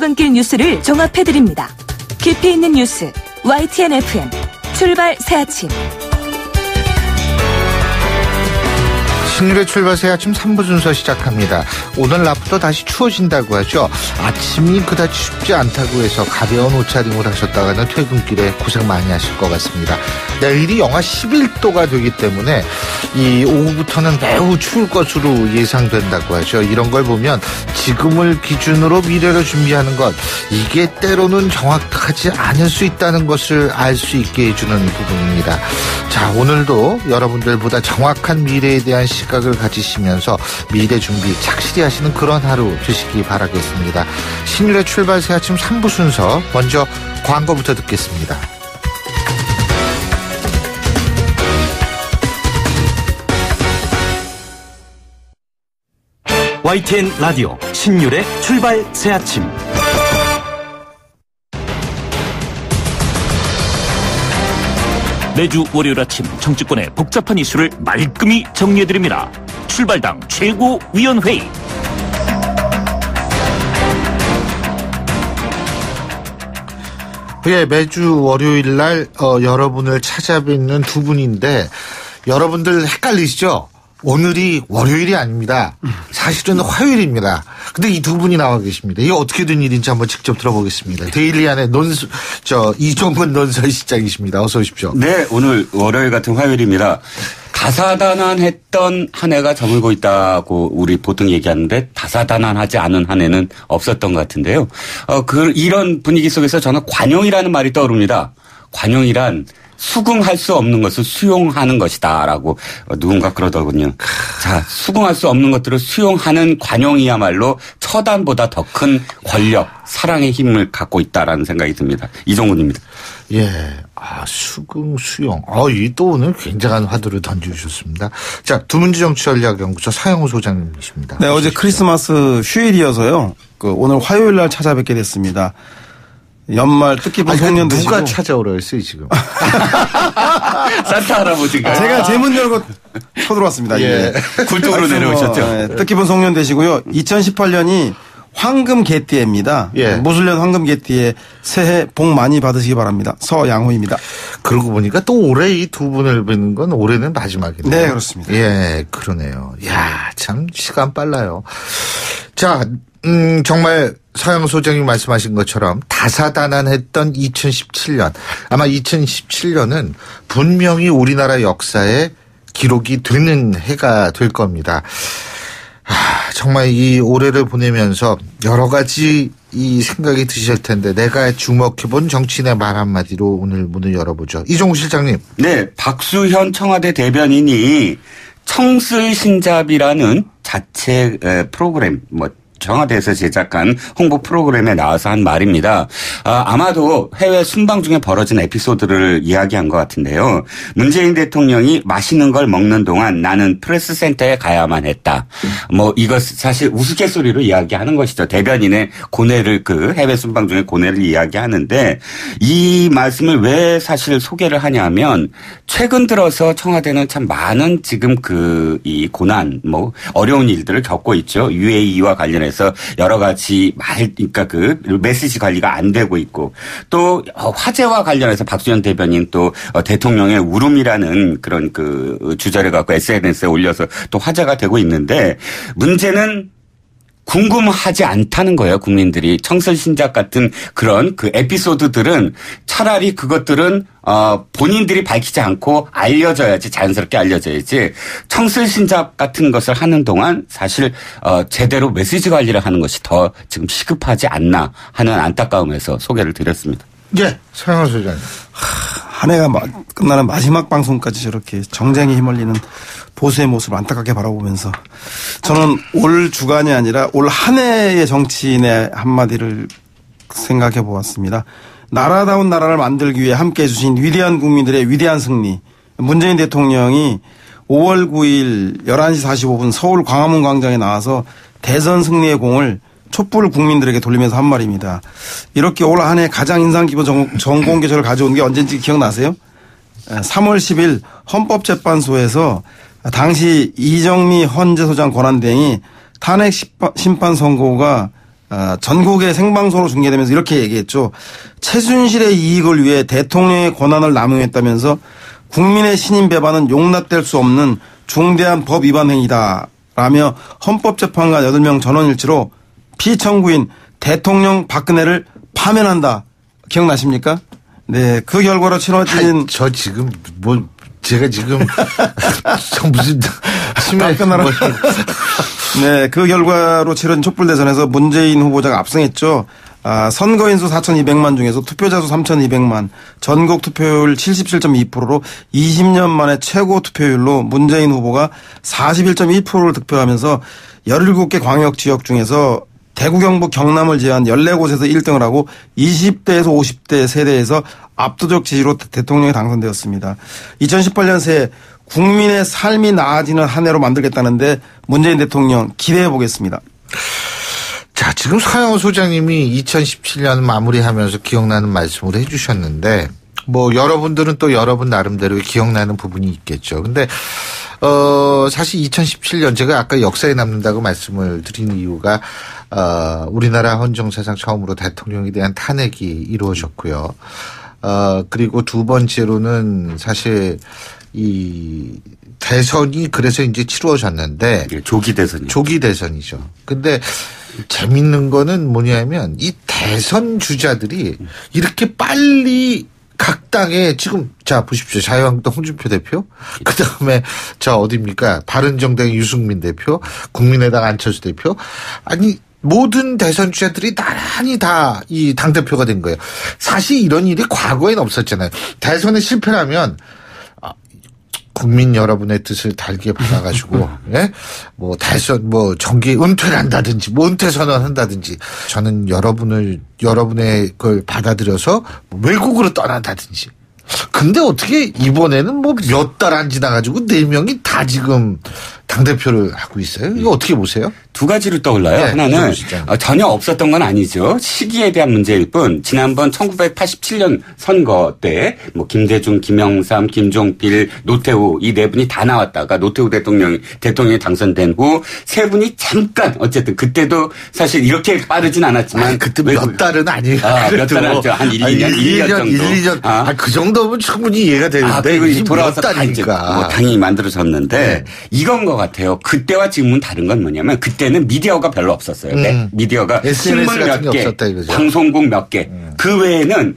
출근길 뉴스를 종합해드립니다. 깊이 있는 뉴스 YTN FM 출발 새 아침. 신율의 출발 새 아침 3부 순서 시작합니다. 오늘 낮부터 다시 추워진다고 하죠. 아침이 그다지 춥지 않다고 해서 가벼운 옷차림을 하셨다가는 퇴근길에 고생 많이 하실 것 같습니다. 내일이 영하 11도가 되기 때문에 이 오후부터는 매우 추울 것으로 예상된다고 하죠. 이런 걸 보면 지금을 기준으로 미래를 준비하는 것, 이게 때로는 정확하지 않을 수 있다는 것을 알 수 있게 해주는 부분입니다. 자, 오늘도 여러분들보다 정확한 미래에 대한 시각을 가지시면서 미래 준비 착실히 하시는 그런 하루 되시기 바라겠습니다. 신율의 출발 새 아침 3부 순서, 먼저 광고부터 듣겠습니다. YTN 라디오 신율의 출발 새 아침. 매주 월요일 아침 정치권의 복잡한 이슈를 말끔히 정리해드립니다. 출발당 최고위원회의. 예, 매주 월요일 날 여러분을 찾아뵙는 두 분인데 여러분들 헷갈리시죠? 오늘이 월요일이 아닙니다. 사실은 화요일입니다. 근데 이 두 분이 나와 계십니다. 이게 어떻게 된 일인지 한번 직접 들어보겠습니다. 데일리안의 이종근 논설시장이십니다. 어서 오십시오. 네, 오늘 월요일 같은 화요일입니다. 다사다난했던 한 해가 저물고 있다고 우리 보통 얘기하는데 다사다난하지 않은 한 해는 없었던 것 같은데요. 이런 분위기 속에서 저는 관용이라는 말이 떠오릅니다. 관용이란 수긍할 수 없는 것을 수용하는 것이다라고 누군가 그러더군요. 자, 수긍할 수 없는 것들을 수용하는 관용이야말로 처단보다 더 큰 권력, 사랑의 힘을 갖고 있다라는 생각이 듭니다. 이종근입니다. 예, 수긍, 수용. 이 또 오늘 굉장한 화두를 던져주셨습니다. 자, 두문지정치전략연구소 사영호 소장님이십니다. 네, 어제 크리스마스 휴일이어서요. 오늘 화요일 날 찾아뵙게 됐습니다. 연말 뜻깊은 송년 되시고. 누가 찾아오라 했어요 지금? 산타 할아버지가. 제가 제 문 열고 쳐들어왔습니다. 예. 굴뚝으로 내려오셨죠. 네, 뜻깊은 송년 되시고요. 2018년이 황금 개띠입니다. 예. 무술년 황금 개띠에 새해 복 많이 받으시기 바랍니다. 서양호입니다. 그러고 보니까 또 올해 이 두 분을 뵙는 건 올해는 마지막이네요. 네, 그렇습니다. 예, 그러네요. 야, 참 시간 빨라요. 자, 정말 서영 소장님 말씀하신 것처럼 다사다난했던 2017년. 아마 2017년은 분명히 우리나라 역사에 기록이 되는 해가 될 겁니다. 정말 이 올해를 보내면서 여러 가지 이 생각이 드실 텐데 내가 주목해본 정치인의 말 한마디로 오늘 문을 열어보죠. 이종우 실장님. 네, 박수현 청와대 대변인이 청슬신잡이라는 자체 프로그램 청와대에서 제작한 홍보 프로그램에 나와서 한 말입니다. 아마도 해외 순방 중에 벌어진 에피소드를 이야기한 것 같은데요. 문재인 대통령이 맛있는 걸 먹는 동안 나는 프레스센터에 가야만 했다. 이것 사실 우스갯소리로 이야기하는 것이죠. 대변인의 고뇌를 해외 순방 중에 고뇌를 이야기하는데 이 말씀을 왜 사실 소개를 하냐면 최근 들어서 청와대는 참 많은 지금 이 고난 어려운 일들을 겪고 있죠. UAE와 관련해서 여러 가지 그러니까 메시지 관리가 안 되고 있고 또 화재와 관련해서 박수현 대변인 또 대통령의 울음이라는 그런 주제를 갖고 SNS에 올려서 또 화제가 되고 있는데 문제는 궁금하지 않다는 거예요, 국민들이. 청설신작 같은 그런 에피소드들은 차라리 그것들은 본인들이 밝히지 않고 알려져야지, 자연스럽게 알려져야지. 청설신작 같은 것을 하는 동안 사실 제대로 메시지 관리를 하는 것이 더 지금 시급하지 않나 하는 안타까움에서 소개를 드렸습니다. 예, 서영호 소장님. 한 해가 끝나는 마지막 방송까지 저렇게 정쟁에 휘말리는 보수의 모습을 안타깝게 바라보면서 저는 올 주간이 아니라 올 한 해의 정치인의 한마디를 생각해 보았습니다. 나라다운 나라를 만들기 위해 함께해 주신 위대한 국민들의 위대한 승리. 문재인 대통령이 5월 9일 11시 45분 서울 광화문 광장에 나와서 대선 승리의 공을 촛불 국민들에게 돌리면서 한 말입니다. 이렇게 올 한 해 가장 인상 깊은 정공개조를 가져온 게 언제인지 기억나세요? 3월 10일 헌법재판소에서 당시 이정미 헌재소장 권한대행이 탄핵 심판 선고가 전국에 생방송으로 중계되면서 이렇게 얘기했죠. 최순실의 이익을 위해 대통령의 권한을 남용했다면서 국민의 신임 배반은 용납될 수 없는 중대한 법 위반 행위다 라며 헌법재판관 8명 전원일치로 피청구인 대통령 박근혜를 파면한다. 기억나십니까? 네, 그 결과로 치러진 저 지금 제가 지금 저 무슨 심해 끝나라. 네, 그 결과로 치러진 촛불대선에서 문재인 후보자가 압승했죠. 선거인수 4,200만 중에서 투표자 수 3,200만, 전국 투표율 77.2%로 20년 만에 최고 투표율로 문재인 후보가 41.1%를 득표하면서 17개 광역 지역 중에서 대구, 경북, 경남을 제외한 14곳에서 1등을 하고 20대에서 50대 세대에서 압도적 지지로 대통령이 당선되었습니다. 2018년 새해 국민의 삶이 나아지는 한 해로 만들겠다는데 문재인 대통령 기대해 보겠습니다. 자, 지금 서영호 소장님이 2017년 마무리하면서 기억나는 말씀을 해 주셨는데 여러분들은 또 여러분 나름대로 기억나는 부분이 있겠죠. 근데 사실 2017년 제가 아까 역사에 남는다고 말씀을 드린 이유가 우리나라 헌정사상 처음으로 대통령에 대한 탄핵이 이루어졌고요. 그리고 두 번째로는 사실 이 대선이 그래서 이제 치루어졌는데 조기 대선이요. 조기 대선이죠. 근데 재밌는 거는 뭐냐면 이 대선 주자들이 이렇게 빨리 각 당에 지금 자 보십시오. 자유한국당 홍준표 대표, 그다음에 어디입니까? 바른정당 유승민 대표, 국민의당 안철수 대표. 아니 모든 대선 주자들이 나란히 다 이 당대표가 된 거예요. 사실 이런 일이 과거에는 없었잖아요. 대선에 실패하면 국민 여러분의 뜻을 달게 받아가지고, 예? 대선, 정기 은퇴를 한다든지, 은퇴 선언한다든지, 저는 여러분의 걸 받아들여서 외국으로 떠난다든지. 근데 어떻게 이번에는 몇 달 안 지나가지고 4명이 다 지금 당대표를 하고 있어요? 이거 어떻게 보세요? 두 가지로 떠올라요. 네, 하나는 전혀 없었던 건 아니죠. 시기에 대한 문제일 뿐 지난번 1987년 선거 때 김대중, 김영삼, 김종필, 노태우 이 네 분이 다 나왔다가 노태우 대통령이 당선된 후 세 분이 잠깐 어쨌든 그때도 사실 이렇게 빠르진 않았지만 그때 몇 달은 아니에요. 몇 달은 아니죠. 한 1, 2년 정도. 1, 2년. 그 정도면 충분히 이해가 되는데. 그리고 돌아와서 다 이제 당이 만들어졌는데 네. 이건 것 같아요. 그때와 지금은 다른 건 뭐냐면 그때는 미디어가 별로 없었어요. 네. 미디어가 신문 몇 개, 방송국 몇 개. 그 외에는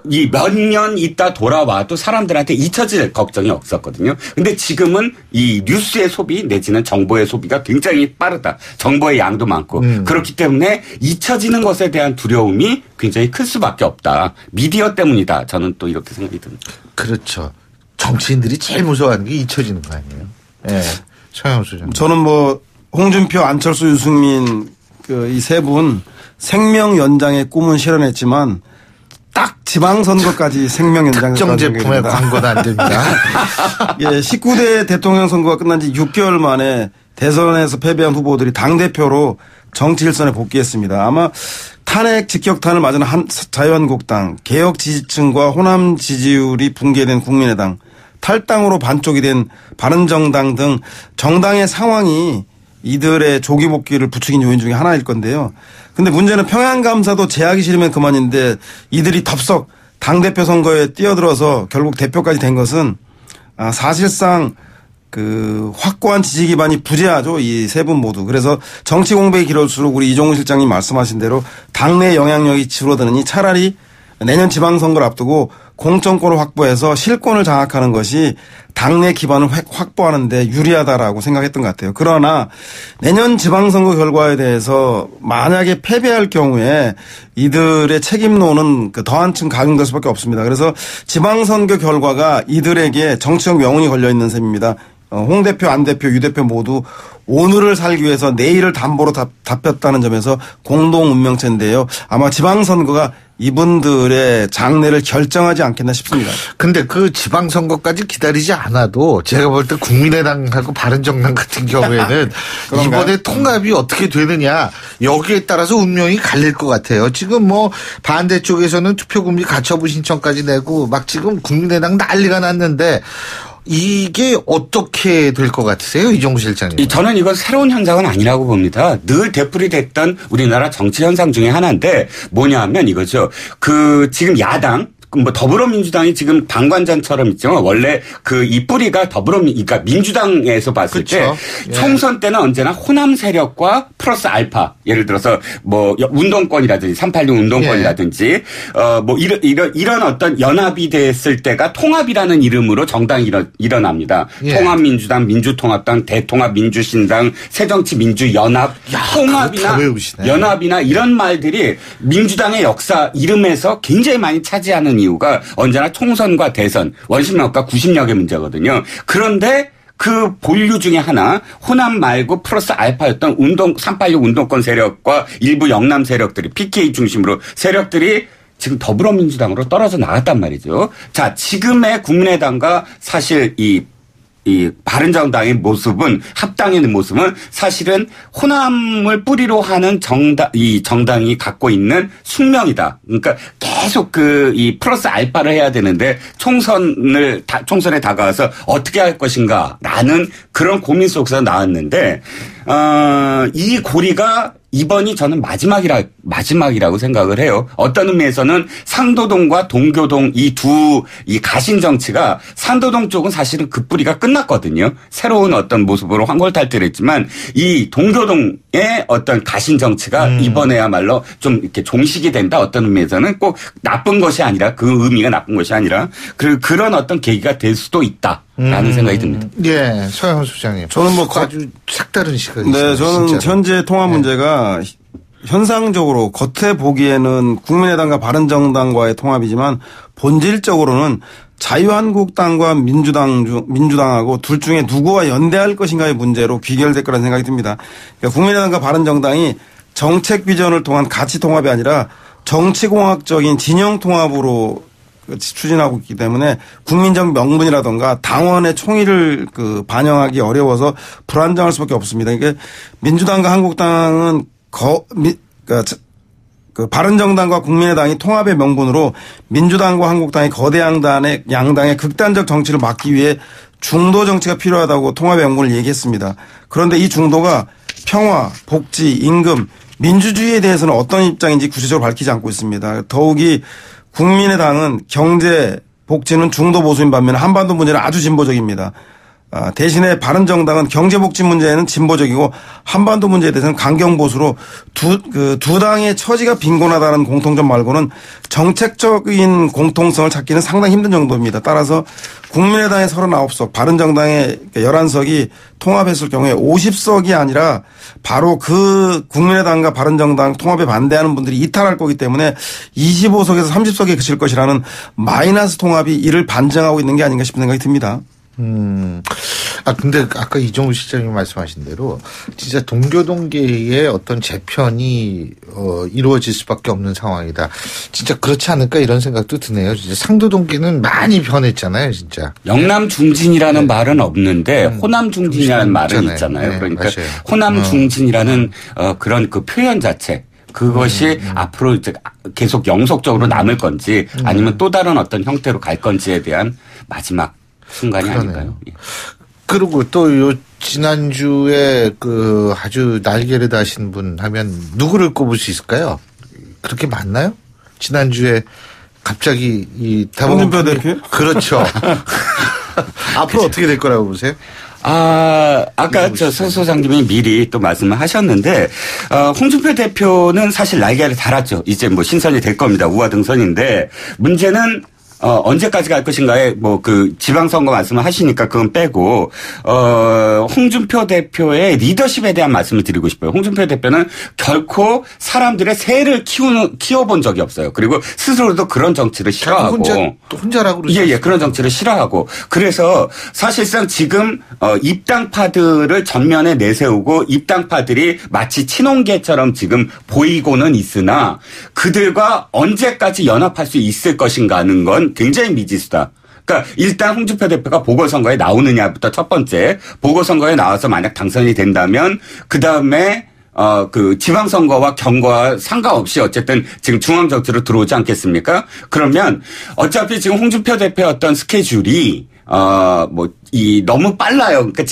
이 몇 년 있다 돌아와도 사람들한테 잊혀질 걱정이 없었거든요. 근데 지금은 이 뉴스의 소비 내지는 정보의 소비가 굉장히 빠르다. 정보의 양도 많고 그렇기 때문에 잊혀지는 것에 대한 두려움이 굉장히 클 수밖에 없다. 미디어 때문이다. 저는 또 이렇게 생각이 듭니다. 그렇죠. 정치인들이 제일 무서워하는 게 잊혀지는 거 아니에요? 네. 서영호 소장. 저는 홍준표, 안철수, 유승민 이 세 분 생명 연장의 꿈은 실현했지만 딱 지방선거까지 생명 연장을 특정 제품의 광고는 안 됩니다. 예, 19대 대통령 선거가 끝난 지 6개월 만에 대선에서 패배한 후보들이 당대표로 정치 일선에 복귀했습니다. 아마 탄핵 직격탄을 맞은 자유한국당, 개혁 지지층과 호남 지지율이 붕괴된 국민의당, 탈당으로 반쪽이 된 바른정당 등 정당의 상황이 이들의 조기 복귀를 부추긴 요인 중에 하나일 건데요. 근데 문제는 평양감사도 제하기 싫으면 그만인데 이들이 덥석 당대표 선거에 뛰어들어서 결국 대표까지 된 것은 사실상 확고한 지지 기반이 부재하죠. 이 세 분 모두. 그래서 정치 공백이 길어질수록 우리 이종훈 실장님 말씀하신 대로 당내 영향력이 줄어드느니 차라리 내년 지방선거를 앞두고 공천권을 확보해서 실권을 장악하는 것이 당내 기반을 확보하는 데 유리하다라고 생각했던 것 같아요. 그러나 내년 지방선거 결과에 대해서 만약에 패배할 경우에 이들의 책임론은 더 한층 각인될 수밖에 없습니다. 그래서 지방선거 결과가 이들에게 정치적 명운이 걸려 있는 셈입니다. 홍 대표, 안 대표, 유 대표 모두 오늘을 살기 위해서 내일을 담보로 잡혔다는 점에서 공동 운명체인데요. 아마 지방선거가 이분들의 장래를 결정하지 않겠나 싶습니다. 근데 그 지방선거까지 기다리지 않아도 제가 볼 때 국민의당하고 바른정당 같은 경우에는 이번에 통합이 어떻게 되느냐 여기에 따라서 운명이 갈릴 것 같아요. 지금 반대쪽에서는 투표금지 가처분 신청까지 내고 막 지금 국민의당 난리가 났는데 이게 어떻게 될 것 같으세요? 이종구 실장님. 저는 이건 새로운 현상은 아니라고 봅니다. 늘 되풀이됐던 우리나라 정치 현상 중에 하나인데 뭐냐면 이거죠. 지금 야당 뭐 더불어민주당이 지금 방관전처럼 있죠. 원래 이 뿌리가 그러니까 민주당에서 봤을 그렇죠. 때 총선 때는 언제나 호남 세력과 플러스 알파 예를 들어서 뭐 운동권이라든지 386 운동권이라든지 뭐 이런 어떤 연합이 됐을 때가 통합이라는 이름으로 정당이 일어납니다. 통합민주당, 민주통합당, 대통합민주신당, 새정치민주연합, 통합이나 연합이나 이런 말들이 민주당의 역사 이름에서 굉장히 많이 차지하는 이유가 언제나 총선과 대선, 원심 몇 가 90여 개 문제거든요. 그런데 그 본류 중에 하나 호남 말고 플러스 알파였던 386 운동권 세력과 일부 영남 세력들이 PK 중심으로 세력들이 지금 더불어민주당으로 떨어져 나갔단 말이죠. 자, 지금의 국민의당과 사실 이 바른정당의 모습은 합당의 모습은 사실은 호남을 뿌리로 하는 이 정당이 갖고 있는 숙명이다. 그러니까 계속 이 플러스 알파를 해야 되는데 총선에 다가와서 어떻게 할 것인가라는 그런 고민 속에서 나왔는데 이 고리가 이번이 저는 마지막이라고 생각을 해요. 어떤 의미에서는 상도동과 동교동 이 가신 정치가 상도동 쪽은 사실은 그 뿌리가 끝났거든요. 새로운 어떤 모습으로 황골탈퇴를 했지만 이 동교동의 어떤 가신 정치가 이번에야말로 좀 이렇게 종식이 된다. 어떤 의미에서는 꼭 나쁜 것이 아니라 그 의미가 나쁜 것이 아니라 그런 어떤 계기가 될 수도 있다. 라는 생각이 듭니다. 예, 서영훈 소장님. 저는 뭐 아주 색다른 시각이 네, 있어요. 저는 진짜로. 현재 통합 문제가 현상적으로 겉에 보기에는 국민의당과 바른정당과의 통합이지만 본질적으로는 자유한국당과 민주당하고 둘 중에 누구와 연대할 것인가의 문제로 귀결될 거라는 생각이 듭니다. 그러니까 국민의당과 바른정당이 정책 비전을 통한 가치 통합이 아니라 정치공학적인 진영 통합으로 추진하고 있기 때문에 국민적 명분이라든가 당원의 총의를 반영하기 어려워서 불안정할 수밖에 없습니다. 그러니까 민주당과 한국당은 바른정당과 국민의당이 통합의 명분으로 민주당과 한국당이 거대 양당의 극단적 정치를 막기 위해 중도 정치가 필요하다고 통합의 명분을 얘기했습니다. 그런데 이 중도가 평화, 복지, 임금, 민주주의에 대해서는 어떤 입장인지 구체적으로 밝히지 않고 있습니다. 더욱이 국민의당은 경제, 복지는 중도 보수인 반면에 한반도 문제는 아주 진보적입니다. 대신에 바른정당은 경제, 복지 문제에는 진보적이고 한반도 문제에 대해서는 강경 보수로 두 당의 처지가 빈곤하다는 공통점 말고는 정책적인 공통성을 찾기는 상당히 힘든 정도입니다. 따라서 국민의당의 39석, 바른정당의 11석이 통합했을 경우에 50석이 아니라 바로 그 국민의당과 바른정당 통합에 반대하는 분들이 이탈할 거기 때문에 25석에서 30석에 그칠 것이라는 마이너스 통합이 이를 반증하고 있는 게 아닌가 싶은 생각이 듭니다. 근데 아까 이종우 실장님 말씀하신 대로 진짜 동교동계의 어떤 재편이 이루어질 수밖에 없는 상황이다. 진짜 그렇지 않을까 이런 생각도 드네요. 진짜 상도동계는 많이 변했잖아요, 진짜. 영남 중진이라는 말은 없는데 호남 중진이라는 말은 있잖아요. 네, 그러니까 맞아요. 호남 중진이라는 그런 그 표현 자체. 그것이 앞으로 이제 계속 영속적으로 남을 건지 아니면 또 다른 어떤 형태로 갈 건지에 대한 마지막 순간이 아닐까요? 예. 그리고 또 지난주에 아주 날개를 다신 분 하면 누구를 꼽을 수 있을까요? 그렇게 많나요? 지난주에 갑자기 홍준표 대표? 그렇죠. 앞으로 어떻게 될 거라고 보세요? 아까 서 소장님이 미리 또 말씀을 하셨는데, 홍준표 대표는 사실 날개를 달았죠. 이제 뭐 신선이 될 겁니다. 우하등선인데, 문제는 언제까지 갈 것인가에 지방선거 말씀을 하시니까 그건 빼고, 홍준표 대표의 리더십에 대한 말씀을 드리고 싶어요. 홍준표 대표는 결코 사람들의 세를 키워본 적이 없어요. 그리고 스스로도 그런 정치를 싫어하고. 혼자라고 그러죠. 예, 그런 정치를 싫어하고. 그래서 사실상 지금, 입당파들을 전면에 내세우고 입당파들이 마치 친홍계처럼 지금 보이고는 있으나 그들과 언제까지 연합할 수 있을 것인가 하는 건 굉장히 미지수다. 그러니까 일단 홍준표 대표가 보궐선거에 나오느냐부터 첫 번째, 보궐선거에 나와서 만약 당선이 된다면 그다음에 지방선거와 경과와 상관없이 어쨌든 지금 중앙정치로 들어오지 않겠습니까? 그러면 어차피 지금 홍준표 대표의 어떤 스케줄이 너무 빨라요. 그러니까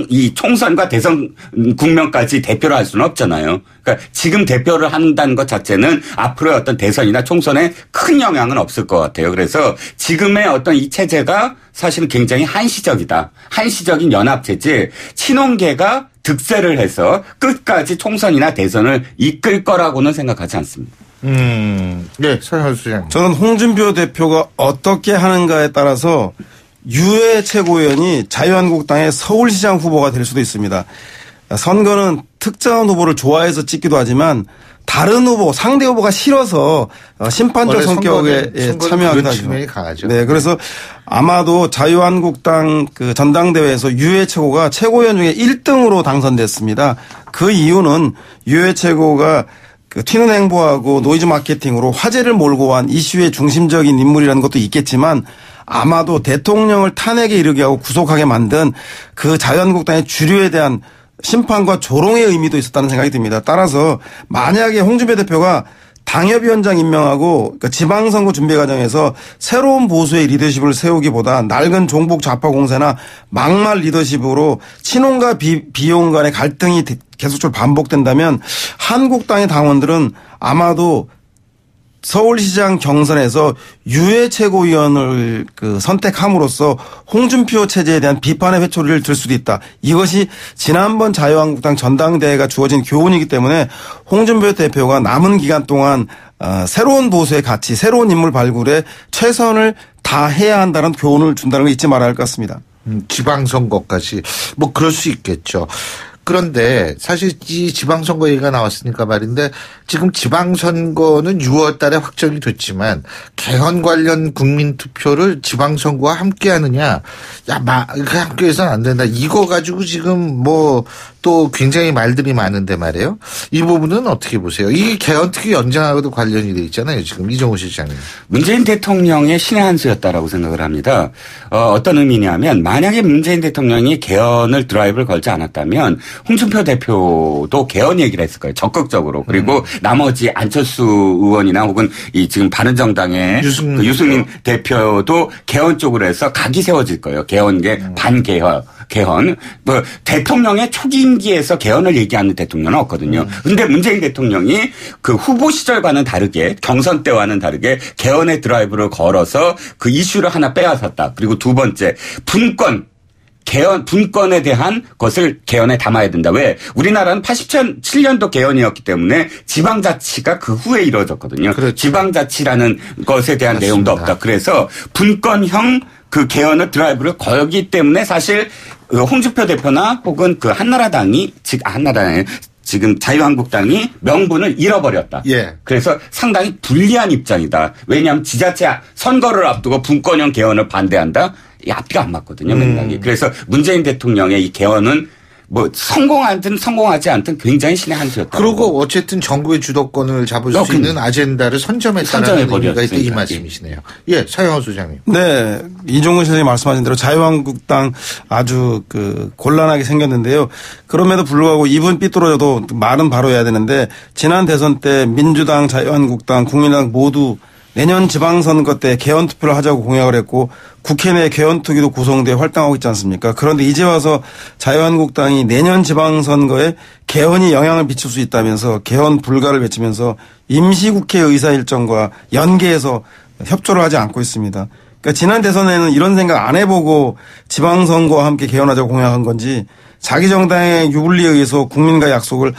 이 총선과 대선 국면까지 대표를 할 수는 없잖아요. 그러니까 지금 대표를 한다는 것 자체는 앞으로의 어떤 대선이나 총선에 큰 영향은 없을 것 같아요. 그래서 지금의 어떤 이 체제가 사실은 굉장히 한시적이다. 한시적인 연합체제, 친원계가 득세를 해서 끝까지 총선이나 대선을 이끌 거라고는 생각하지 않습니다. 네, 서영원 소장. 저는 홍준표 대표가 어떻게 하는가에 따라서 유해 최고위원이 자유한국당의 서울시장 후보가 될 수도 있습니다. 선거는 특정한 후보를 좋아해서 찍기도 하지만 다른 후보, 상대 후보가 싫어서 심판적 성격에 참여한다. 측면이 강하죠. 네, 그래서 아마도 자유한국당 그 전당대회에서 유해 최고가 최고위원 중에 1등으로 당선됐습니다. 그 이유는 유해 최고가 그 튀는 행보하고 노이즈 마케팅으로 화제를 몰고 온 이슈의 중심적인 인물이라는 것도 있겠지만 아마도 대통령을 탄핵에 이르게 하고 구속하게 만든 그 자유한국당의 주류에 대한 심판과 조롱의 의미도 있었다는 생각이 듭니다. 따라서 만약에 홍준표 대표가 당협위원장 임명하고 그러니까 지방선거 준비 과정에서 새로운 보수의 리더십을 세우기보다 낡은 종북 좌파 공세나 막말 리더십으로 친온과 비온 간의 갈등이 계속적으로 반복된다면 한국당의 당원들은 아마도 서울시장 경선에서 유해 최고위원을 선택함으로써 홍준표 체제에 대한 비판의 회초리를 들 수도 있다. 이것이 지난번 자유한국당 전당대회가 주어진 교훈이기 때문에 홍준표 대표가 남은 기간 동안 새로운 보수의 가치, 새로운 인물 발굴에 최선을 다해야 한다는 교훈을 준다는 걸 잊지 말아야 할 것 같습니다. 지방선거까지 뭐 그럴 수 있겠죠. 그런데 사실 이 지방선거 얘기가 나왔으니까 말인데 지금 지방선거는 6월 달에 확정이 됐지만 개헌 관련 국민투표를 지방선거와 함께 하느냐. 함께 해서는 안 된다. 이거 가지고 지금 뭐 또 굉장히 말들이 많은데 말이에요. 이 부분은 어떻게 보세요? 이 개헌 특히 연장하고도 관련이 돼 있잖아요. 지금 이종호 실장님. 문재인 대통령의 신의 한 수였다라고 생각을 합니다. 어떤 의미냐면 만약에 문재인 대통령이 개헌을 드라이브를 걸지 않았다면 홍준표 대표도 개헌 얘기를 했을 거예요. 적극적으로. 그리고 나머지 안철수 의원이나 혹은 이 지금 바른정당의 유승민 대표도 개헌 쪽으로 해서 각이 세워질 거예요. 개헌계 반개헌. 뭐 대통령의 초기 임기에서 개헌을 얘기하는 대통령은 없거든요. 그런데 문재인 대통령이 그 후보 시절과는 다르게 경선 때와는 다르게 개헌의 드라이브를 걸어서 그 이슈를 하나 빼앗았다. 그리고 두 번째 분권에 대한 것을 개헌에 담아야 된다. 왜? 우리나라는 87년도 개헌이었기 때문에 지방자치가 그 후에 이루어졌거든요. 그렇죠. 지방자치라는 것에 대한 맞습니다. 내용도 없다. 그래서 분권형 그 개헌의 드라이브를 걸기 때문에 사실 홍준표 대표나 혹은 그 한나라당이 지금 자유한국당이 명분을 잃어버렸다. 예. 그래서 상당히 불리한 입장이다. 왜냐하면 지자체 선거를 앞두고 분권형 개헌을 반대한다. 이 앞뒤가 안 맞거든요. 맥락이. 그래서 문재인 대통령의 이 개헌은 뭐 성공하든 성공하지 않든 굉장히 신의 한 수였다. 그리고 어쨌든 정부의 주도권을 잡을 수 있는 아젠다를 선점했다는 의미가 있다 이 말씀이시네요. 예, 서영원 소장님. 네, 이종근 선생님 말씀하신 대로 자유한국당 아주 곤란하게 생겼는데요. 그럼에도 불구하고 입은 삐뚤어져도 말은 바로 해야 되는데 지난 대선 때 민주당, 자유한국당, 국민의당 모두 내년 지방선거 때 개헌 투표를 하자고 공약을 했고 국회 내 개헌특위도 구성돼 활동하고 있지 않습니까? 그런데 이제 와서 자유한국당이 내년 지방선거에 개헌이 영향을 미칠 수 있다면서 개헌 불가를 외치면서 임시국회 의사 일정과 연계해서 협조를 하지 않고 있습니다. 그러니까 지난 대선에는 이런 생각 안 해보고 지방선거와 함께 개헌하자고 공약한 건지 자기 정당의 유불리에 의해서 국민과의 약속을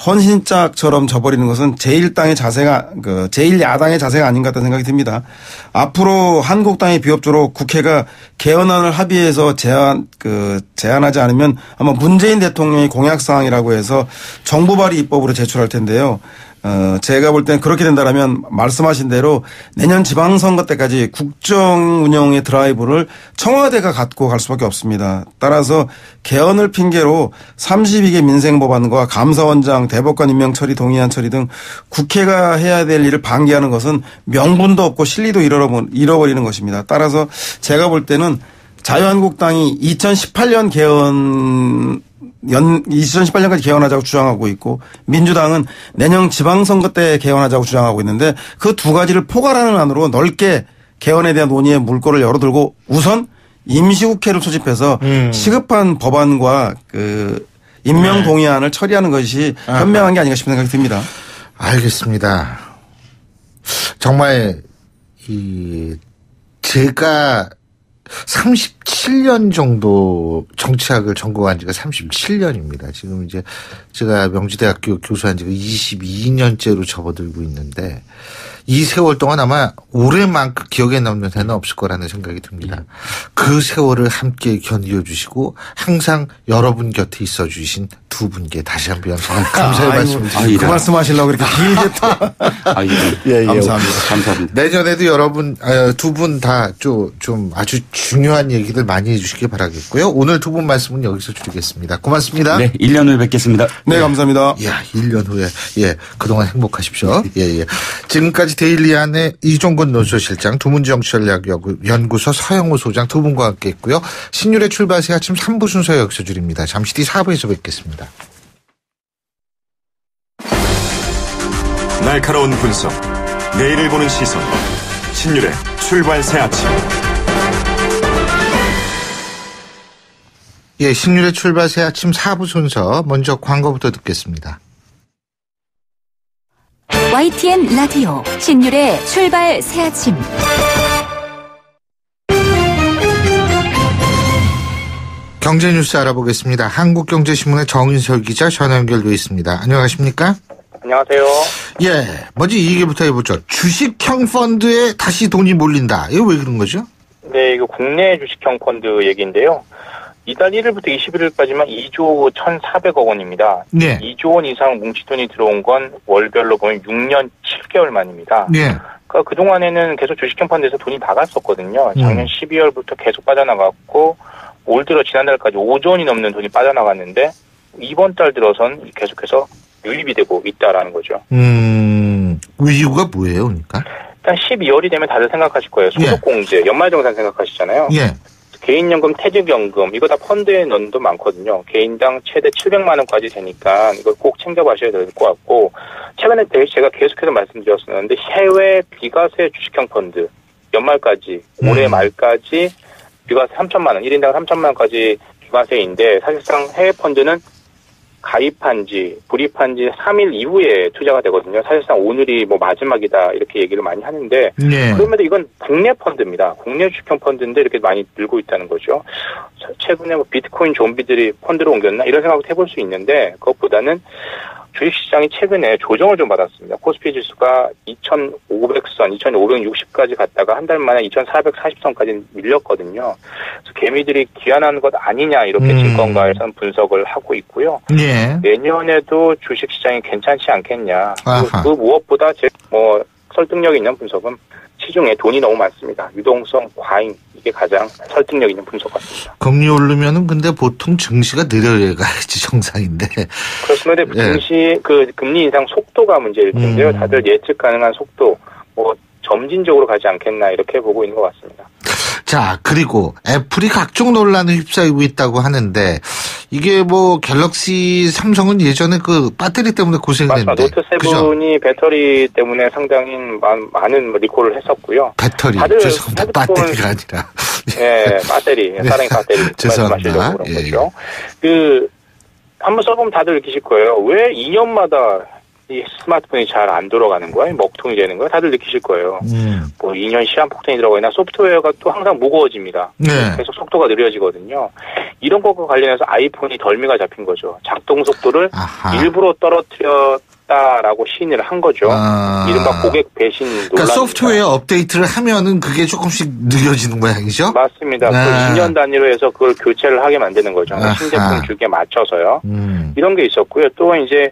헌신짝처럼 져버리는 것은 제1야당의 자세가 아닌 것 같다는 생각이 듭니다. 앞으로 한국당의 비협조로 국회가 개헌안을 합의해서 제안하지 않으면 아마 문재인 대통령의 공약사항이라고 해서 정부 발의 입법으로 제출할 텐데요. 제가 볼 때는 그렇게 된다라면 말씀하신 대로 내년 지방선거 때까지 국정 운영의 드라이브를 청와대가 갖고 갈 수밖에 없습니다. 따라서 개헌을 핑계로 32개 민생법안과 감사원장, 대법관 임명 처리, 동의안 처리 등 국회가 해야 될 일을 방기하는 것은 명분도 없고 실리도 잃어버리는 것입니다. 따라서 제가 볼 때는 자유한국당이 2018년까지 개헌하자고 주장하고 있고 민주당은 내년 지방선거 때 개헌하자고 주장하고 있는데 그 두 가지를 포괄하는 안으로 넓게 개헌에 대한 논의의 물꼬를 열어들고 우선 임시국회를 소집해서 시급한 법안과 그 임명 동의안을 처리하는 것이 현명한 게 아닌가 싶은 생각이 듭니다. 알겠습니다. 정말 제가 37년 정도 정치학을 전공한 지가 37년입니다. 지금 이제 제가 명지대학교 교수한 지가 22년째로 접어들고 있는데 이 세월 동안 아마 올해만큼 기억에 남는 해는 없을 거라는 생각이 듭니다. 그 세월을 함께 견뎌주시고 항상 여러분 곁에 있어 주신 두 분께 다시 한번 감사의 말씀을 드립니다. 그 말씀하시려고 그렇게 길게 또. 예, 감사합니다. 감사합니다. 내년에도 여러분 두 분 다 좀 아주 중요한 얘기들 많이 해주시길 바라겠고요. 오늘 두 분 말씀은 여기서 줄이겠습니다. 고맙습니다. 네, 1년 후에 뵙겠습니다. 네, 감사합니다. 야, 1년 후에 그동안 행복하십시오. 예. 지금까지 데일리안의 이종건 논술실장, 두문정치전략연구소 서영호 소장 두 분과 함께했고요. 신율의 출발새 아침 3부 순서 여기서 줄입니다. 잠시 뒤 4부에서 뵙겠습니다. 날카로운 분석, 내일을 보는 시선, 신율의 출발새 아침. 예, 신율의 출발새 아침 4부 순서 먼저 광고부터 듣겠습니다. YTN 라디오 신율의 출발 새아침. 경제뉴스 알아보겠습니다. 한국경제신문의 정인설 기자 전화 연결되어 있습니다. 안녕하십니까? 안녕하세요. 예, 먼저 이 얘기부터 해보죠. 주식형 펀드에 다시 돈이 몰린다. 이거 왜 그런 거죠? 네, 이거 국내 주식형 펀드 얘기인데요. 이달 1일부터 21일까지만 2조 1,400억 원입니다. 네. 2조 원 이상 뭉치돈이 들어온 건 월별로 보면 6년 7개월 만입니다. 네. 그러니까 그동안에는 계속 주식형 펀드에서 돈이 나갔었거든요. 작년 12월부터 계속 빠져나갔고 올 들어 지난달까지 5조 원이 넘는 돈이 빠져나갔는데 이번 달 들어선 계속해서 유입이 되고 있다라는 거죠. 이유가 뭐예요, 그러니까? 일단 12월이 되면 다들 생각하실 거예요. 소득공제, 연말정산 생각하시잖아요. 예. 개인연금, 퇴직연금 이거 다 펀드에 넣는 돈 많거든요. 개인당 최대 700만 원까지 되니까 이걸 꼭 챙겨가셔야 될 것 같고 최근에 제가 계속해서 말씀드렸었는데 해외 비과세 주식형 펀드 연말까지 올해 말까지 비과세 3천만 원 1인당 3천만 원까지 비과세인데 사실상 해외 펀드는 가입한 지 불입한 지 3일 이후에 투자가 되거든요. 사실상 오늘이 뭐 마지막이다 이렇게 얘기를 많이 하는데 네. 그럼에도 이건 국내 펀드입니다. 국내 주식형 펀드인데 이렇게 많이 늘고 있다는 거죠. 최근에 뭐 비트코인 좀비들이 펀드로 옮겼나 이런 생각도 해볼 수 있는데 그것보다는 주식시장이 최근에 조정을 좀 받았습니다. 코스피 지수가 2,500선, 2,560까지 갔다가 한 달 만에 2,440선까지 밀렸거든요. 그래서 개미들이 귀환하는 것 아니냐 이렇게 증권가에서는 분석을 하고 있고요. 예. 내년에도 주식시장이 괜찮지 않겠냐. 아하. 그 무엇보다 설득력 있는 분석은 시중에 돈이 너무 많습니다. 유동성, 과잉 이게 가장 설득력 있는 분석 같습니다. 금리 오르면은 근데 보통 증시가 느려가야지 정상인데. 그렇습니다. 증시 금리 인상 속도가 문제일 텐데요. 다들 예측 가능한 속도 점진적으로 가지 않겠나 이렇게 보고 있는 것 같습니다. 자, 그리고 애플이 각종 논란을 휩싸이고 있다고 하는데 이게 뭐 갤럭시 삼성은 예전에 그 배터리 때문에 고생을 했는데. 노트 7이 배터리 때문에 상당히 많은 리콜을 했었고요. 배터리. 죄송합니다. 배터리가 아니라. 네, 배터리. 사랑의 배터리. 죄송합니다. 그런 거죠. 한번 써보면 다들 느끼실 거예요. 왜 2년마다 이 스마트폰이 잘 안 돌아가는 거야? 먹통이 되는 거야? 다들 느끼실 거예요. 2년 시간 폭탄이 들어가 있나 소프트웨어가 또 항상 무거워집니다. 네. 계속 속도가 느려지거든요. 이런 것과 관련해서 아이폰이 덜미가 잡힌 거죠. 작동 속도를 일부러 떨어뜨렸다라고 시인을 한 거죠. 이른바 고객 배신 논란. 그러니까 소프트웨어 업데이트를 하면은 그게 조금씩 느려지는 모양이죠? 맞습니다. 그 2년 단위로 해서 그걸 교체를 하게 만드는 거죠. 신제품 주기에 맞춰서요. 이런 게 있었고요. 또 이제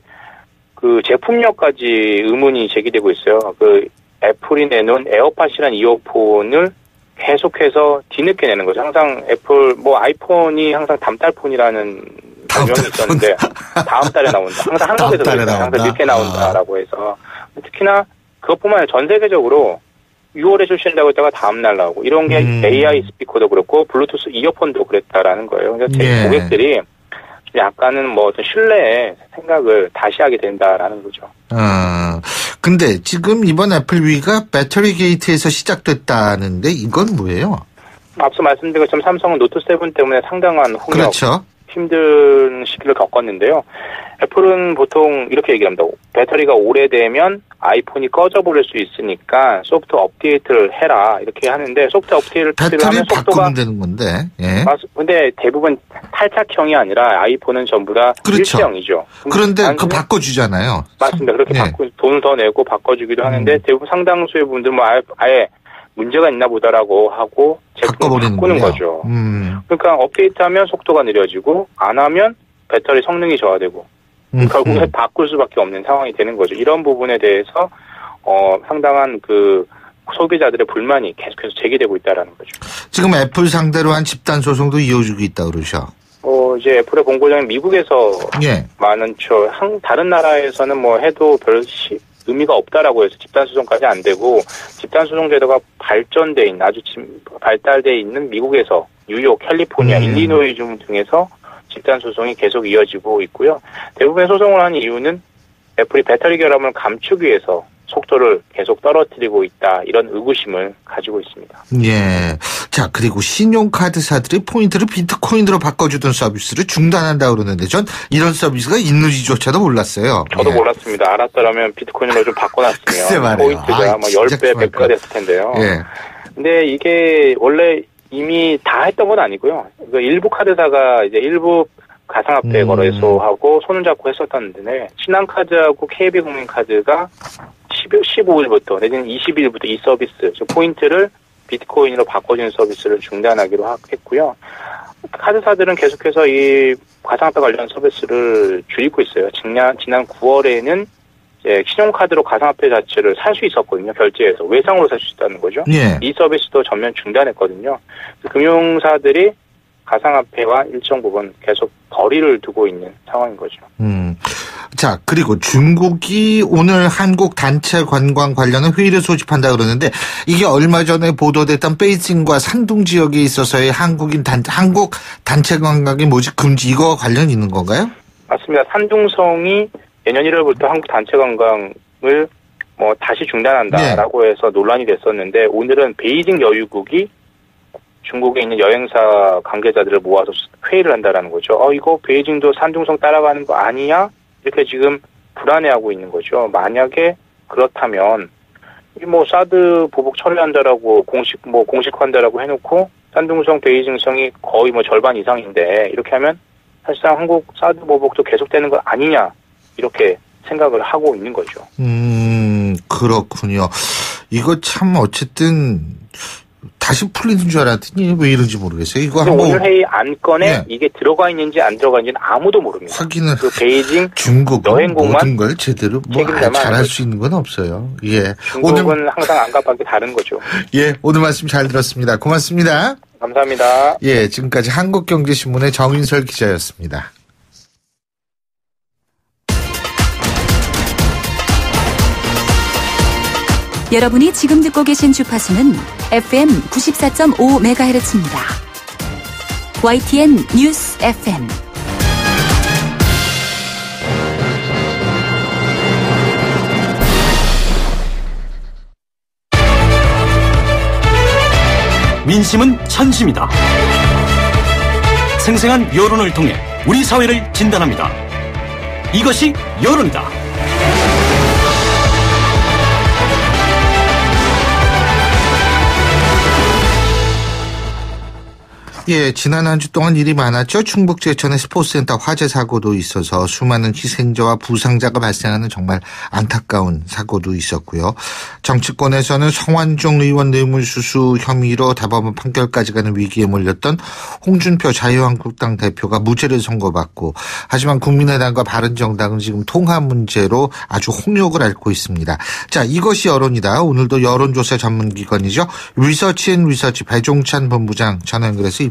그 제품력까지 의문이 제기되고 있어요. 애플이 내놓은 에어팟이라는 이어폰을 계속해서 뒤늦게 내는 거죠. 항상 아이폰이 항상 담달폰이라는 별명이 있었는데 다음 달에 나온다. 항상 한국에서 그랬어요. 항상 늦게 나온다라고 해서. 특히나 그것뿐만 아니라 전 세계적으로 6월에 출시한다고 했다가 다음 날 나오고 이런 게 AI 스피커도 그렇고 블루투스 이어폰도 그랬다라는 거예요. 그래서 제 고객들이 약간은 어떤 신뢰의 생각을 다시 하게 된다라는 거죠. 근데 지금 이번 애플 위가 배터리 게이트에서 시작됐다는데 이건 뭐예요? 앞서 말씀드린 것처럼 삼성은 노트7 때문에 상당한 홍역, 그렇죠. 힘든 시기를 겪었는데요. 애플은 보통 이렇게 얘기합니다. 배터리가 오래되면 아이폰이 꺼져버릴 수 있으니까 소프트 업데이트를 해라 이렇게 하는데 소프트 업데이트를 하면 속도가 바꾸면 되는 건데. 예. 근데 대부분 탈착형이 아니라 아이폰은 전부 다 그렇죠. 일체형이죠. 그런데 그 바꿔주잖아요. 맞습니다. 그렇게 돈을 더 내고 바꿔주기도 하는데 대부분 상당수의 분들은 뭐 아예 문제가 있나 보다라고 하고 제품을 바꾸는 거죠. 그러니까 업데이트하면 속도가 느려지고 안 하면 배터리 성능이 저하되고 결국에 바꿀 수밖에 없는 상황이 되는 거죠. 이런 부분에 대해서 상당한 그 소비자들의 불만이 계속해서 제기되고 있다라는 거죠. 지금 애플 상대로 한 집단 소송도 이어지고 있다 그러죠. 이제 애플의 본고장이 미국에서 예. 많죠. 다른 나라에서는 뭐 해도 별 의미가 없다라고 해서 집단소송까지 안 되고 집단소송 제도가 발전돼 있는 아주 발달돼 있는 미국에서 뉴욕, 캘리포니아, 일리노이 등에서 집단소송이 계속 이어지고 있고요. 대부분의 소송을 한 이유는 애플이 배터리 결함을 감추기 위해서 속도를 계속 떨어뜨리고 있다. 이런 의구심을 가지고 있습니다. 예. 자, 그리고 신용카드사들이 포인트를 비트코인으로 바꿔주던 서비스를 중단한다고 그러는데 전 이런 서비스가 있는지조차도 몰랐어요. 저도 몰랐습니다. 알았더라면 비트코인으로 좀 바꿔놨으면 포인트가 10배, 100배가 됐을 텐데요. 예. 근데 이게 원래 이미 다 했던 건 아니고요. 일부 카드사가 이제 일부 가상화폐 거래소하고 손을 잡고 했었었는데 신한카드하고 KB국민카드가 15일부터 내지는 20일부터 이 서비스, 즉 포인트를 비트코인으로 바꿔주는 서비스를 중단하기로 했고요. 카드사들은 계속해서 이 가상화폐 관련 서비스를 줄이고 있어요. 지난 9월에는 이제 신용카드로 가상화폐 자체를 살 수 있었거든요. 결제해서 외상으로 살 수 있다는 거죠. 예. 이 서비스도 전면 중단했거든요. 금융사들이 가상화폐와 일정 부분 계속 거리를 두고 있는 상황인 거죠. 자, 그리고 중국이 오늘 한국 단체 관광 관련한 회의를 소집한다 그러는데 이게 얼마 전에 보도됐던 베이징과 산둥 지역에 있어서의 한국 단체 관광의 모집 금지 이거 관련 있는 건가요? 맞습니다. 산둥성이 내년 1월부터 한국 단체 관광을 다시 중단한다라고 해서 논란이 됐었는데 오늘은 베이징 여유국이 중국에 있는 여행사 관계자들을 모아서 회의를 한다라는 거죠. 이거 베이징도 산둥성 따라가는 거 아니냐? 이렇게 지금 불안해하고 있는 거죠. 만약에 그렇다면 사드 보복 처리한다라고 공식화한다라고 해놓고 산둥성, 베이징성이 거의 절반 이상인데 이렇게 하면 사실상 한국 사드 보복도 계속되는 거 아니냐 이렇게 생각을 하고 있는 거죠. 그렇군요. 이거 참 어쨌든 다시 풀리는 줄 알았더니 왜 이런지 모르겠어요. 이거 오늘 회의 안건에 이게 들어가 있는지 안 들어가 있는지는 아무도 모릅니다. 확인은 베이징 중국 여행국만 모든 걸 제대로 잘할 수 있는 건 없어요. 예. 중국은 오늘 항상 안갑하게 다른 거죠. 예, 오늘 말씀 잘 들었습니다. 고맙습니다. 감사합니다. 예, 지금까지 한국경제신문의 정인설 기자였습니다. 여러분이 지금 듣고 계신 주파수는 FM 94.5MHz입니다. YTN 뉴스 FM. 민심은 천심이다. 생생한 여론을 통해 우리 사회를 진단합니다. 이것이 여론이다. 예, 지난 한 주 동안 일이 많았죠. 충북 제천의 스포츠센터 화재 사고도 있어서 수많은 희생자와 부상자가 발생하는 정말 안타까운 사고도 있었고요. 정치권에서는 성완종 의원 뇌물수수 혐의로 대법원 판결까지 가는 위기에 몰렸던 홍준표 자유한국당 대표가 무죄를 선고받고 하지만 국민의당과 바른정당은 지금 통합 문제로 아주 홍역을 앓고 있습니다. 자, 이것이 여론이다. 오늘도 여론조사 전문기관이죠. 리서치앤리서치 배종찬 본부장 전화 연결해서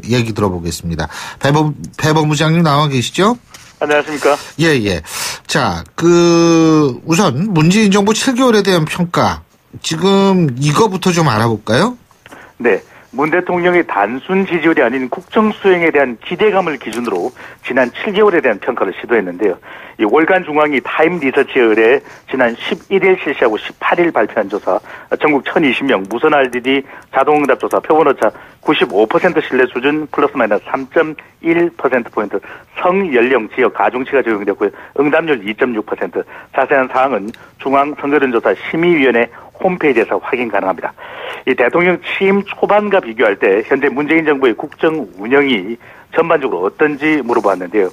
얘기 들어보겠습니다. 배 본부장님 나와 계시죠? 안녕하십니까? 예. 자, 우선 문재인 정부 7개월에 대한 평가. 지금 이거부터 좀 알아볼까요? 네. 문 대통령의 단순 지지율이 아닌 국정 수행에 대한 기대감을 기준으로 지난 7개월에 대한 평가를 시도했는데요. 이 월간 중앙위 타임 리서치에 의뢰 지난 11일 실시하고 18일 발표한 조사, 전국 1020명 무선 RDD 자동응답 조사 표본오차 95% 신뢰 수준 플러스 마이너스 3.1%포인트, 성연령 지역 가중치가 적용되었고요. 응답률 2.6%. 자세한 사항은 중앙선거론조사 심의위원회 홈페이지에서 확인 가능합니다. 이 대통령 취임 초반과 비교할 때 현재 문재인 정부의 국정 운영이 전반적으로 어떤지 물어봤는데요.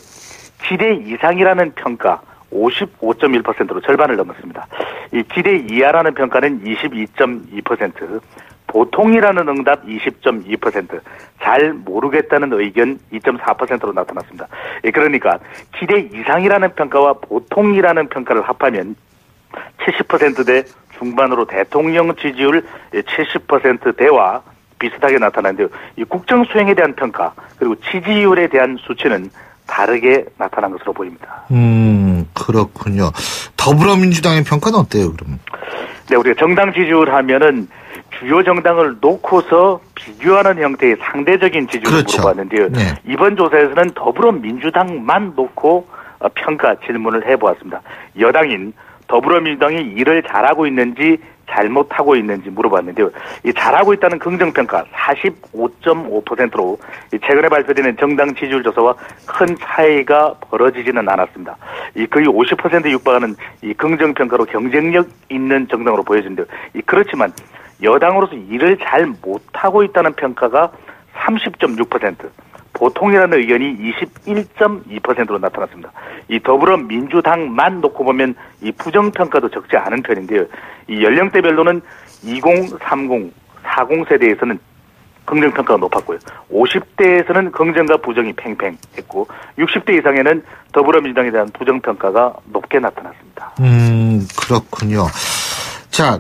기대 이상이라는 평가 55.1%로 절반을 넘었습니다. 이 기대 이하라는 평가는 22.2%, 보통이라는 응답 20.2%, 잘 모르겠다는 의견 2.4%로 나타났습니다. 그러니까 기대 이상이라는 평가와 보통이라는 평가를 합하면 70%대 중반으로 대통령 지지율 70%대와 비슷하게 나타나는데요. 이 국정 수행에 대한 평가 그리고 지지율에 대한 수치는 다르게 나타난 것으로 보입니다. 그렇군요. 더불어민주당의 평가는 어때요, 그러면? 네, 우리가 정당 지지율 하면은 주요 정당을 놓고서 비교하는 형태의 상대적인 지지율을 그렇죠. 물어봤는데요. 네. 이번 조사에서는 더불어민주당만 놓고 평가 질문을 해보았습니다. 여당인 더불어민주당이 일을 잘하고 있는지 잘못하고 있는지 물어봤는데요. 이 잘하고 있다는 긍정평가 45.5%로 최근에 발표되는 정당 지지율 조사와 큰 차이가 벌어지지는 않았습니다. 이 거의 50% 육박하는 이 긍정평가로 경쟁력 있는 정당으로 보여진대요. 그렇지만 여당으로서 일을 잘 못하고 있다는 평가가 30.6%, 보통이라는 의견이 21.2%로 나타났습니다. 이 더불어민주당만 놓고 보면 이 부정평가도 적지 않은 편인데요. 이 연령대별로는 20, 30, 40 세대에서는 긍정평가가 높았고요. 50대에서는 긍정과 부정이 팽팽했고 60대 이상에는 더불어민주당에 대한 부정평가가 높게 나타났습니다. 그렇군요. 자,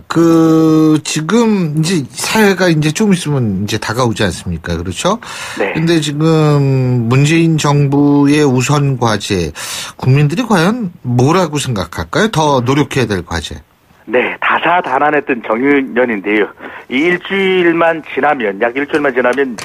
지금 이제 사회가 이제 좀 있으면 이제 다가오지 않습니까? 그렇죠? 네. 근데 지금 문재인 정부의 우선 과제, 국민들이 과연 뭐라고 생각할까요? 더 노력해야 될 과제. 네, 다사다난했던 정유년인데요. 이 일주일만 지나면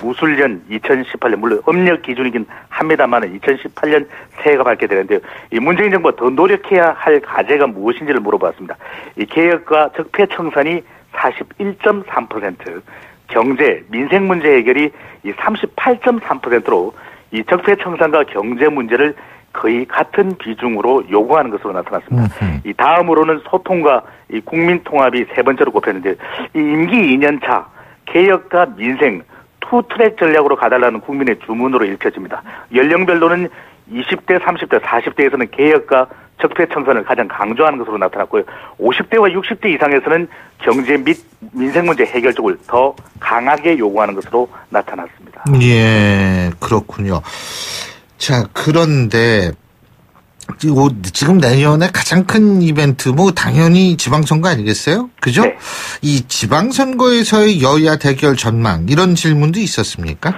무술년 2018년, 물론 음력 기준이긴 합니다만 2018년 새해가 밝게 되는데요. 이 문재인 정부가 더 노력해야 할 과제가 무엇인지를 물어봤습니다. 이 개혁과 적폐 청산이 41.3%, 경제, 민생 문제 해결이 이 38.3%로 이 적폐 청산과 경제 문제를 거의 같은 비중으로 요구하는 것으로 나타났습니다. 이 다음으로는 소통과 이 국민 통합이 세 번째로 꼽혔는데 이 임기 2년차 개혁과 민생 투 트랙 전략으로 가달라는 국민의 주문으로 읽혀집니다. 연령별로는 20대, 30대, 40대에서는 개혁과 적폐 청산을 가장 강조하는 것으로 나타났고요. 50대와 60대 이상에서는 경제 및 민생 문제 해결 쪽을 더 강하게 요구하는 것으로 나타났습니다. 예, 그렇군요. 자, 그런데 지금 내년에 가장 큰 이벤트 당연히 지방선거 아니겠어요? 그죠? 네. 이 지방선거에서의 여야 대결 전망 이런 질문도 있었습니까?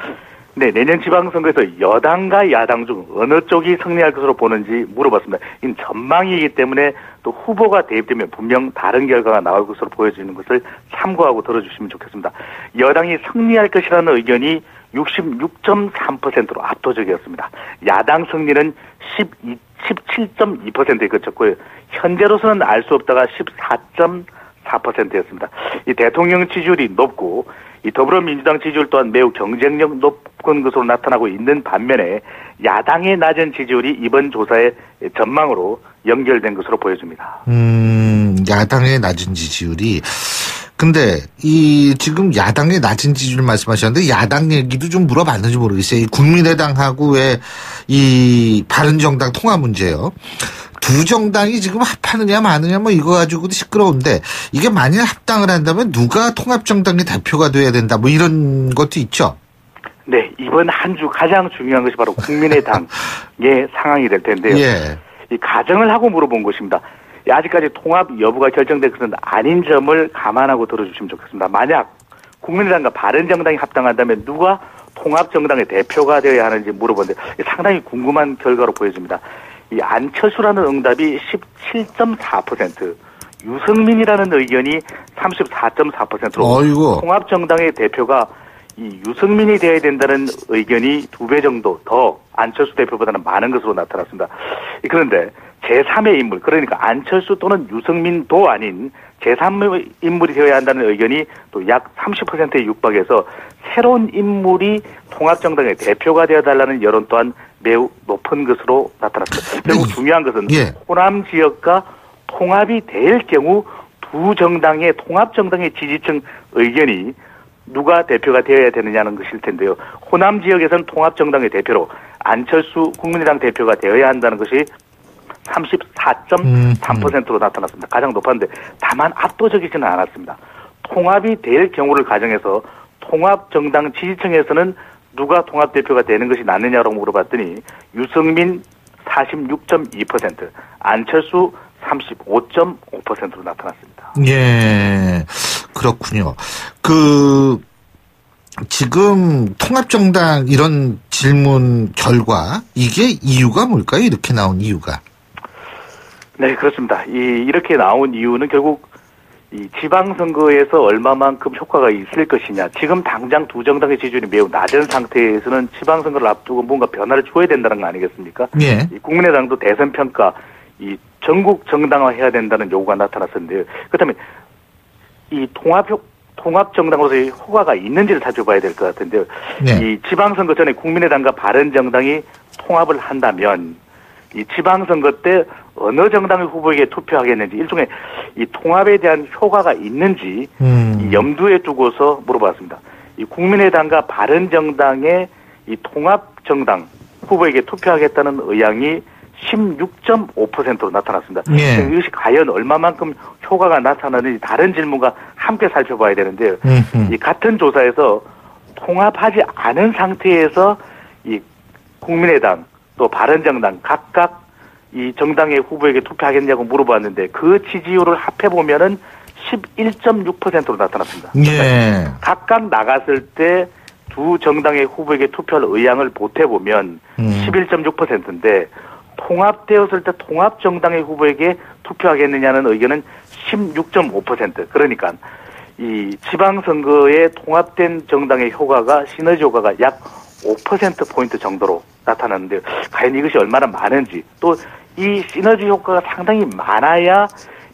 네, 내년 지방선거에서 여당과 야당 중 어느 쪽이 승리할 것으로 보는지 물어봤습니다. 이는 전망이기 때문에 또 후보가 대입되면 분명 다른 결과가 나올 것으로 보여지는 것을 참고하고 들어주시면 좋겠습니다. 여당이 승리할 것이라는 의견이 66.3%로 압도적이었습니다. 야당 승리는 17.2%에 그쳤고요. 현재로서는 알 수 없다가 14.4%였습니다. 이 대통령 지지율이 높고 이 더불어민주당 지지율 또한 매우 경쟁력 높은 것으로 나타나고 있는 반면에 야당의 낮은 지지율이 이번 조사의 전망으로 연결된 것으로 보여집니다. 야당의 낮은 지지율이. 근데 지금 야당의 낮은 지지율 말씀하셨는데 야당 얘기도 좀 물어봤는지 모르겠어요. 이 국민의당하고 이 바른정당 통합 문제요. 두 정당이 지금 합하느냐 마느냐 이거 가지고도 시끄러운데 이게 만약 합당을 한다면 누가 통합정당의 대표가 돼야 된다 이런 것도 있죠. 네, 이번 한 주 가장 중요한 것이 바로 국민의당의 상황이 될 텐데요. 예. 이 가정을 하고 물어본 것입니다. 아직까지 통합 여부가 결정된 것은 아닌 점을 감안하고 들어주시면 좋겠습니다. 만약 국민의당과 바른정당이 합당한다면 누가 통합정당의 대표가 되어야 하는지 물어보는데 상당히 궁금한 결과로 보여집니다. 이 안철수라는 응답이 17.4%, 유승민이라는 의견이 34.4%로 어이구. 통합정당의 대표가 이 유승민이 되어야 된다는 의견이 2배 정도 더 안철수 대표보다는 많은 것으로 나타났습니다. 그런데 제3의 인물, 그러니까 안철수 또는 유승민도 아닌 제3의 인물이 되어야 한다는 의견이 또 약 30%에 육박해서 새로운 인물이 통합정당의 대표가 되어달라는 여론 또한 매우 높은 것으로 나타났습니다. 결국 중요한 것은 호남 지역과 통합이 될 경우 두 정당의 통합정당의 지지층 의견이 누가 대표가 되어야 되느냐는 것일 텐데요. 호남 지역에서는 통합정당의 대표로 안철수 국민의당 대표가 되어야 한다는 것이 34.3%로 나타났습니다. 가장 높았는데 다만 압도적이지는 않았습니다. 통합이 될 경우를 가정해서 통합정당 지지층에서는 누가 통합대표가 되는 것이 낫느냐고 물어봤더니 유승민 46.2%, 안철수 35.5%로 나타났습니다. 예, 그렇군요. 지금 통합정당 이런 질문 결과 이게 이유가 뭘까요? 이렇게 나온 이유가? 네, 그렇습니다. 이렇게 나온 이유는 결국 이 지방선거에서 얼마만큼 효과가 있을 것이냐. 지금 당장 두 정당의 지지율이 매우 낮은 상태에서는 지방선거를 앞두고 뭔가 변화를 줘야 된다는 거 아니겠습니까? 예. 이 국민의당도 대선 평가, 이 전국 정당화해야 된다는 요구가 나타났었는데요. 그렇다면 이 통합정당으로서의 효과가 있는지를 살펴봐야 될 것 같은데요. 네. 이 지방선거 전에 국민의당과 바른정당이 통합을 한다면 이 지방선거 때 어느 정당의 후보에게 투표하겠는지 일종의 이 통합에 대한 효과가 있는지 이 염두에 두고서 물어봤습니다. 이 국민의당과 바른정당의 이 통합정당 후보에게 투표하겠다는 의향이 16.5%로 나타났습니다. 네. 이것이 과연 얼마만큼 효과가 나타나는지 다른 질문과 함께 살펴봐야 되는데요. 이 같은 조사에서 통합하지 않은 상태에서 이 국민의당 또 바른정당 각각 이 정당의 후보에게 투표하겠냐고 물어봤는데 그 지지율을 합해보면은 11.6%로 나타났습니다. 예. 각각 나갔을 때 두 정당의 후보에게 투표할 의향을 보태보면 11.6%인데 통합되었을 때 통합정당의 후보에게 투표하겠느냐는 의견은 16.5%. 그러니까 이 지방선거에 통합된 정당의 효과가 시너지 효과가 약 5%포인트 정도로 나타났는데요. 과연 이것이 얼마나 많은지 또 이 시너지 효과가 상당히 많아야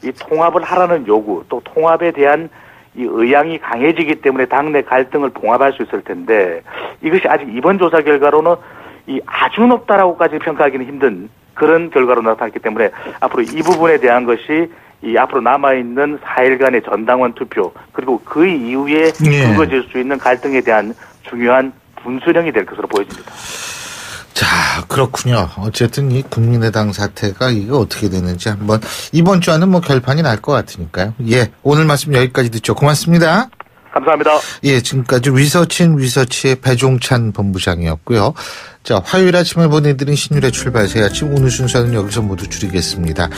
이 통합을 하라는 요구 또 통합에 대한 이 의향이 강해지기 때문에 당내 갈등을 봉합할 수 있을 텐데 이것이 아직 이번 조사 결과로는 이 아주 높다라고까지 평가하기는 힘든 그런 결과로 나타났기 때문에 앞으로 이 부분에 대한 것이 이 앞으로 남아있는 4일간의 전당원 투표 그리고 그 이후에 불거질 수 있는 갈등에 대한 중요한 분수령이 될 것으로 보여집니다. 자, 그렇군요. 어쨌든 이 국민의당 사태가 이게 어떻게 되는지 한번 이번 주 안은 뭐 결판이 날 것 같으니까요. 예, 오늘 말씀 여기까지 듣죠. 고맙습니다. 감사합니다. 예, 지금까지 리서치의 배종찬 본부장이었고요. 자, 화요일 아침에 보내드린 신율의 출발 새 아침 오늘 순서는 여기서 모두 줄이겠습니다.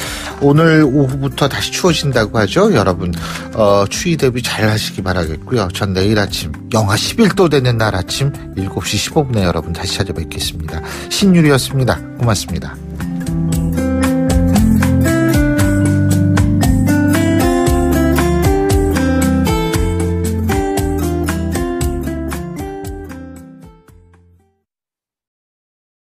오늘 오후부터 다시 추워진다고 하죠. 여러분 추위 대비 잘 하시기 바라겠고요. 전 내일 아침 영하 11도 되는 날 아침 7시 15분에 여러분 다시 찾아뵙겠습니다. 신율이었습니다. 고맙습니다.